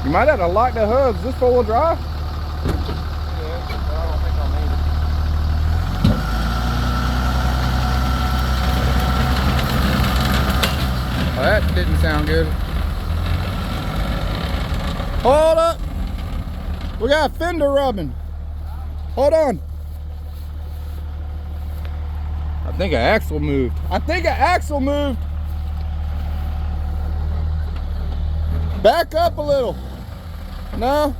You might have to lock the hubs. Is this four-wheel drive? Yeah, but I don't think I'll need it. Oh, that didn't sound good. Hold up. We got a fender rubbing. Hold on. I think an axle moved. Back up a little. No.